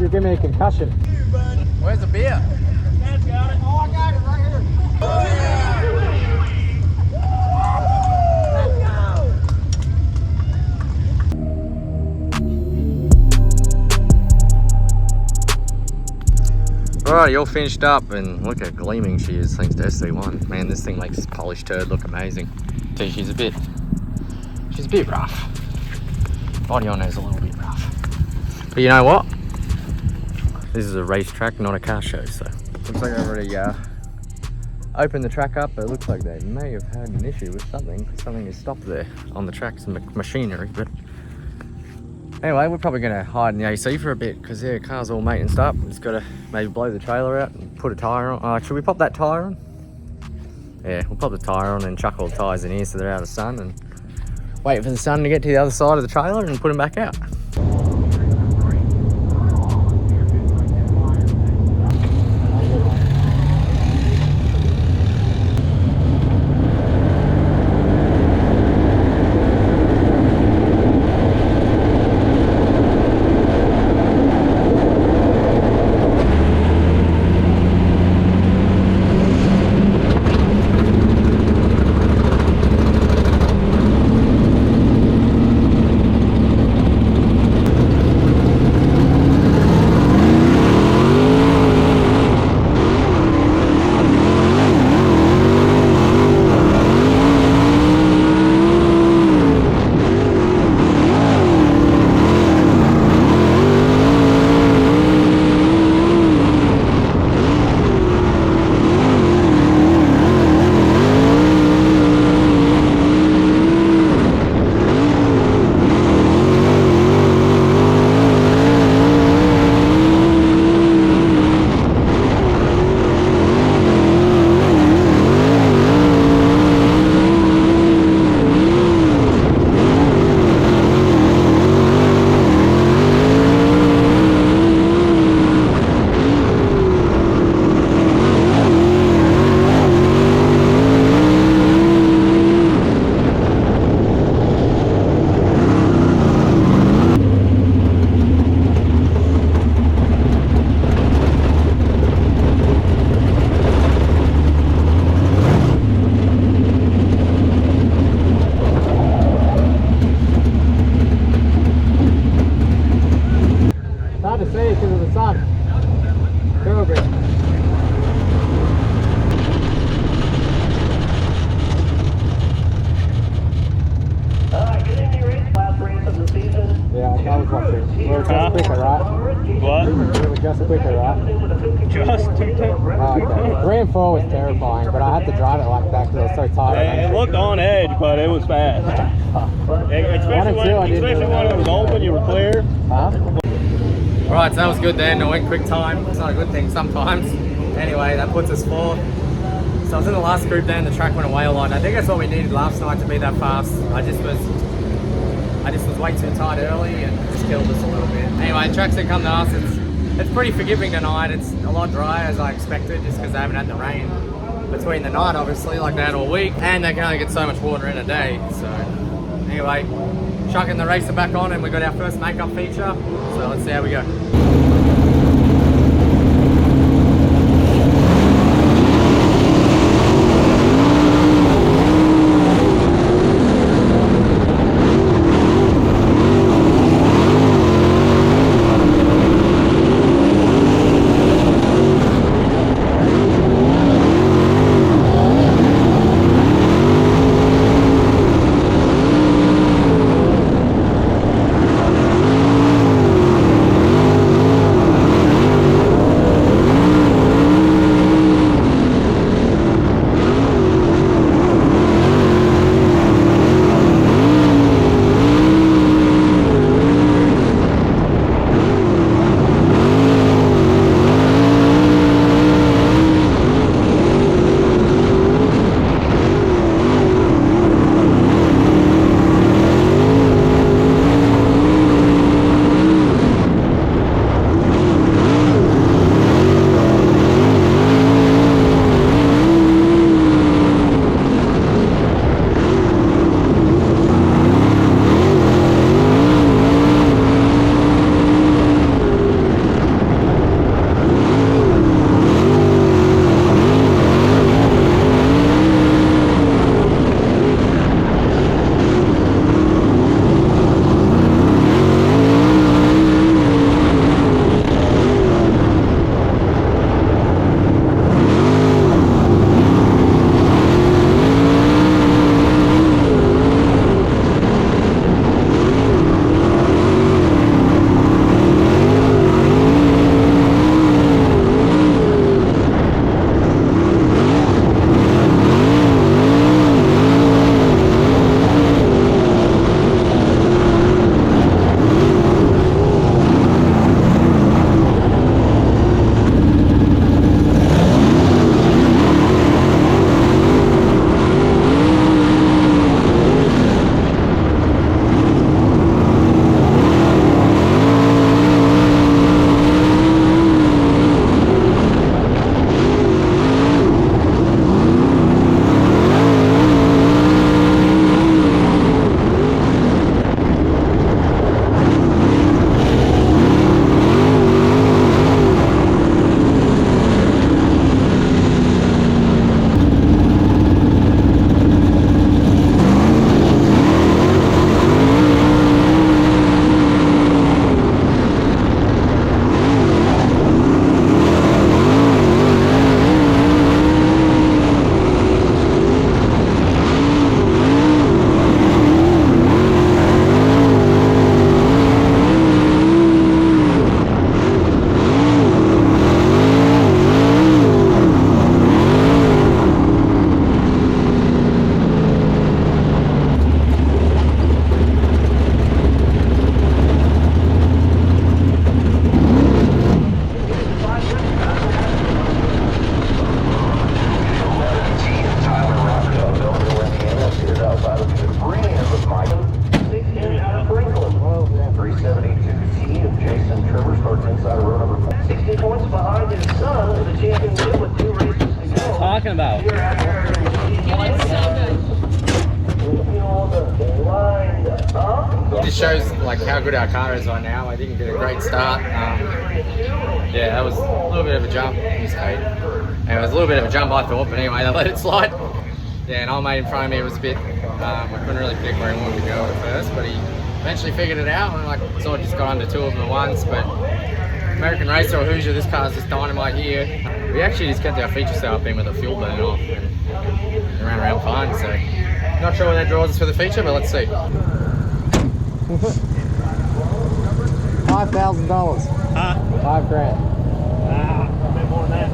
you're giving me a concussion. Where's the beer? Dad's got it. Oh, I got it right here. Oh, yeah. Alright, all finished up, and look how gleaming she is thanks to SC1. Man, this thing makes this polished turd look amazing. See, she's a bit rough. Body on her is a little bit rough. But you know what? This is a racetrack, not a car show, so. Looks like I've already opened the track up, but it looks like they may have had an issue with something, because something is stopped there on the track, some machinery, but anyway, we're probably going to hide in the AC for a bit because the car's all maintenanced up. We've just got to maybe blow the trailer out and put a tyre on. Should we pop that tyre on? Yeah, we'll pop the tyre on and chuck all the tyres in here so they're out of the sun and wait for the sun to get to the other side of the trailer and put them back out. Terrifying, but I had to drive it like that because I was so tired. It looked on edge, but it was fast. Especially when it was open, you were clear. Huh? Alright, so that was good then. I went quick time. It's not a good thing sometimes. Anyway, that puts us fourth. So I was in the last group then, the track went away a lot. I think that's what we needed last night to be that fast. I just was way too tight early and just killed us a little bit. Anyway, the track's gonna come to us. It's pretty forgiving tonight. It's a lot drier as I expected just because they haven't had the rain between the night, obviously, like they had all week. And they can only get so much water in a day. So anyway, chucking the racer back on and we got our first makeup feature. So let's see how we go. behind his son for the championship with 2 races to go. Talking about. Here after It is so good. lined up. This shows like how good our car is right now. I didn't get a great start. Yeah, that was a little bit of a jump. Miss Kate. And it was a little bit of a jump, I thought, but anyway, they let it slide. Yeah, and old mate in front of me was a bit. We couldn't really pick where he wanted to go at first, but he eventually figured it out. And like sort of just got under 2 of them at once. But American Racer or Hoosier, this car's just dynamite here. We actually just kept our feature setup in with a fuel burn off and ran around fine. So not sure where that draws us for the feature, but let's see. $5,000. Huh? 5 grand. Ah, a bit more than that.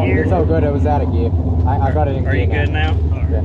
It's so good, it was out of gear. I got it in Are gear you good now? Yeah.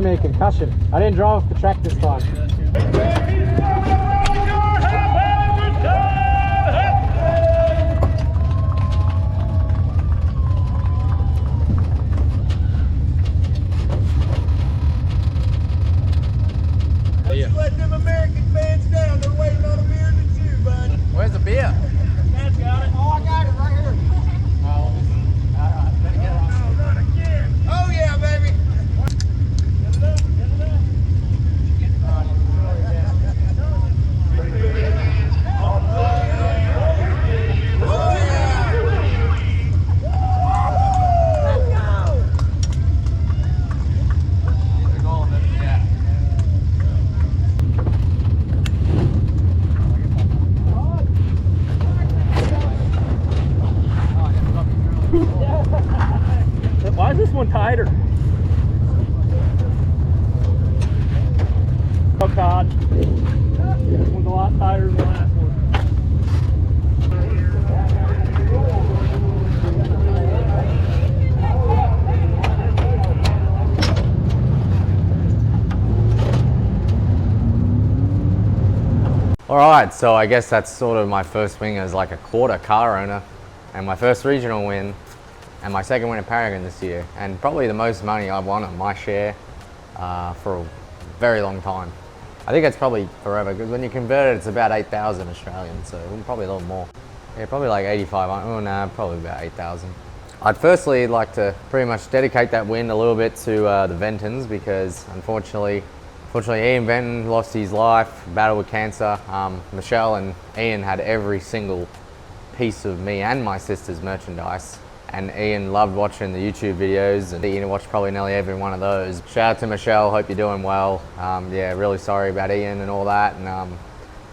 give me a concussion. I didn't drive off the track this time. Just let them American fans down. They're waiting on a beer and a chew, bud. Where's the beer? Dad's got it. Oh, I got it right here. Oh, yeah, baby. Why is this one tighter? Oh God. This one's a lot tighter than the last one. Alright, so I guess that's sort of my first win as like a quarter car owner, and my first regional win, and my second win at Paragon this year, and probably the most money I've won on my share for a very long time. I think it's probably forever, because when you convert it, it's about 8,000 Australian, so probably a little more. Yeah, probably like 85, oh no, probably about 8,000. I'd firstly like to pretty much dedicate that win a little bit to the Ventons, because unfortunately Ian Venton lost his life, battled with cancer. Michelle and Ian had every single piece of me and my sister's merchandise. And Ian loved watching the YouTube videos, and Ian watched probably nearly every one of those. Shout out to Michelle, hope you're doing well. Yeah, really sorry about Ian and all that. And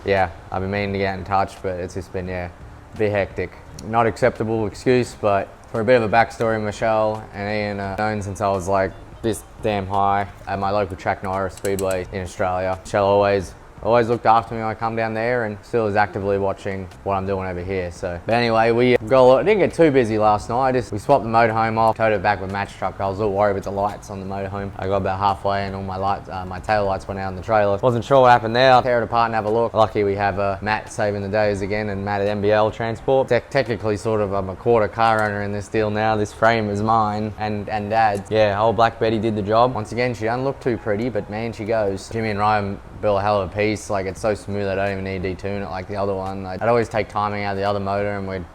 yeah, I've been meaning to get in touch, but it's just been, yeah, a bit hectic. Not acceptable excuse, but for a bit of a backstory, Michelle and Ian are known since I was like this damn high at my local track, Naira Speedway in Australia. Michelle always looked after me when I come down there, and still is actively watching what I'm doing over here. So, but anyway, we didn't get too busy last night. We swapped the motorhome off, towed it back with match truck. I was a little worried with the lights on the motorhome. I got about halfway and all my lights, my tail lights went out in the trailer. Wasn't sure what happened there. I'll tear it apart and have a look. Lucky we have Matt saving the days again, and Matt at MBL Transport. Technically, sort of, I'm a quarter car owner in this deal now. This frame is mine and Dad's. Yeah, old Black Betty did the job. Once again, she doesn't look too pretty, but man, she goes. Jimmy and Ryan built a hell of a piece. Like, it's so smooth I don't even need to detune it like the other one. I'd always take timing out of the other motor, and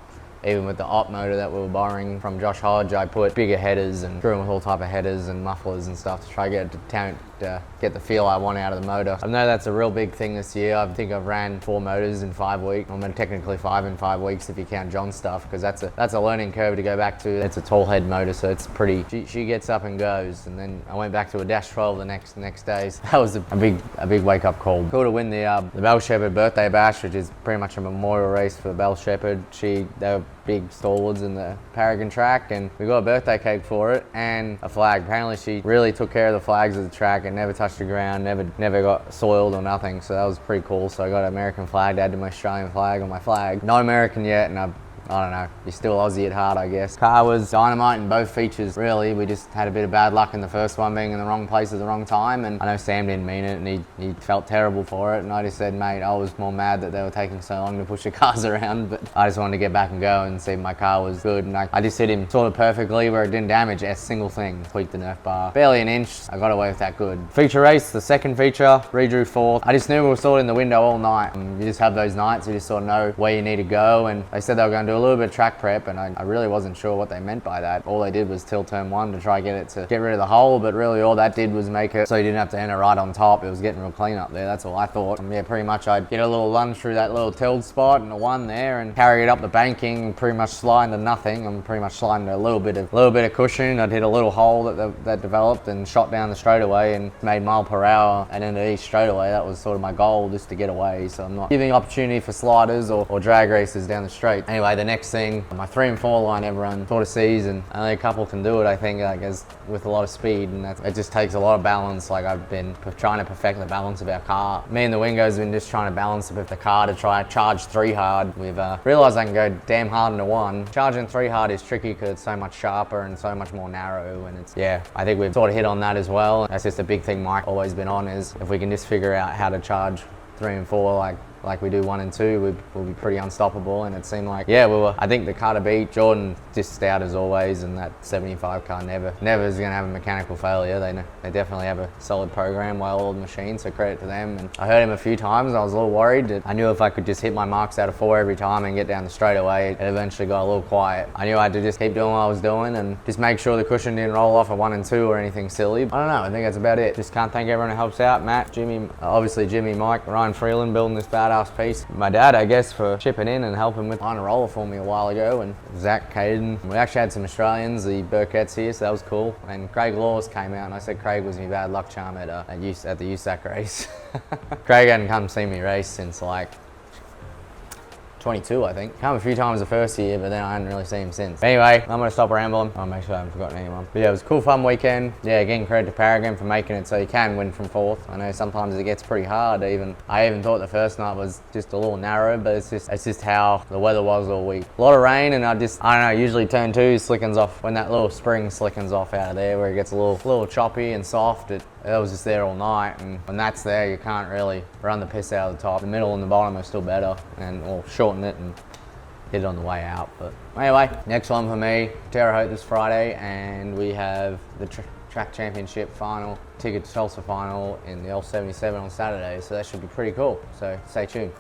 even with the op motor that we were borrowing from Josh Hodge, I put bigger headers and threw in with all type of headers and mufflers and stuff to try to get the feel I want out of the motor. I know that's a real big thing this year. I think I've ran 4 motors in 5 weeks. I'm technically 5 in 5 weeks if you count John's stuff, because that's a learning curve to go back to. It's a tall head motor, so it's pretty. She gets up and goes, and then I went back to a Dash 12 the next day. So that was a big wake up call. Cool to win the Belle Sheppard birthday bash, which is pretty much a memorial race for Belle Sheppard. They were big stalwarts in the Paragon track, and we got a birthday cake for it and a flag. Apparently she really took care of the flags of the track and never touched the ground, never got soiled or nothing, so that was pretty cool. So I got an American flag to add to my Australian flag on my flag. No American yet, and I don't know, you're still Aussie at heart, I guess. Car was dynamite in both features, really. We just had a bit of bad luck in the first one, being in the wrong place at the wrong time, and I know Sam didn't mean it, and he felt terrible for it, and I just said, mate, I was more mad that they were taking so long to push the cars around, but I just wanted to get back and go and see if my car was good, and I just hit him sort of perfectly where it didn't damage a single thing. Tweaked the Nerf bar. Barely an inch, I got away with that good. Feature race, the second feature, redrew 4th. I just knew we were sort of in the window all night. You just have those nights, you just sort of know where you need to go, and they said they were going to do a little bit of track prep, and I really wasn't sure what they meant by that. All they did was till turn 1 to try to get rid of the hole, but really all that did was make it so you didn't have to enter right on top. It was getting real clean up there, that's all I thought. Yeah, pretty much I'd get a little lunge through that little tilled spot and a 1 there and carry it up the banking, pretty much slide into nothing. I'm pretty much sliding to a little bit of cushion. I'd hit a little hole that developed and shot down the straightaway and made mile per hour and into each straightaway. That was sort of my goal, just to get away, so I'm not giving opportunity for sliders or drag races down the straight. Anyway, the next thing, my 3 and 4 line everyone sort of sees, and only a couple can do it, I think, like, as with a lot of speed, and it just takes a lot of balance. Like, I've been trying to perfect the balance of our car. Me and the Wingos have been just trying to balance with the car to try charge 3 hard. We've realised I can go damn hard into 1. Charging 3 hard is tricky because it's so much sharper and so much more narrow, and it's, yeah, I think we've sort of hit on that as well. That's just a big thing Mike always been on, is if we can just figure out how to charge 3 and 4 like we do 1 and 2, we'll be pretty unstoppable. And it seemed like, yeah, I think the car to beat, Jordan just stout as always, and that 75 car never is going to have a mechanical failure. They definitely have a solid program, well-oiled machine, so credit to them. And I heard him a few times, and I was a little worried. I knew if I could just hit my marks out of 4 every time and get down the straightaway, it eventually got a little quiet. I knew I had to just keep doing what I was doing and just make sure the cushion didn't roll off at 1 and 2 or anything silly. I don't know, I think that's about it. Just can't thank everyone who helps out. Matt, Jimmy, obviously Jimmy, Mike, Ryan Freeland building this badass piece. My dad, I guess, for chipping in and helping with on a roller for me a while ago, and Zach, Caden. We actually had some Australians, the Burketts here, so that was cool. And Craig Laws came out, and I said Craig was my bad luck charm at the USAC race. Craig hadn't come see me race since like 22, I think. Come a few times the first year, but then I hadn't really seen him since. Anyway, I'm gonna stop rambling. I'll make sure I haven't forgotten anyone. But yeah, it was a cool, fun weekend. Yeah, again, credit to Paragon for making it so you can win from 4th. I know sometimes it gets pretty hard. I even thought the first night was just a little narrow, but it's just how the weather was all week. A lot of rain, and I don't know, usually turn 2 slickens off when that little spring slickens off out of there, where it gets a little choppy and soft. It was just there all night, and when that's there, you can't really run the piss out of the top. The middle and the bottom are still better, and we'll shorten it and hit it on the way out. But anyway, next one for me, Terre Haute this Friday, and we have the track championship final, ticket to Tulsa final in the L77 on Saturday, so that should be pretty cool. So stay tuned.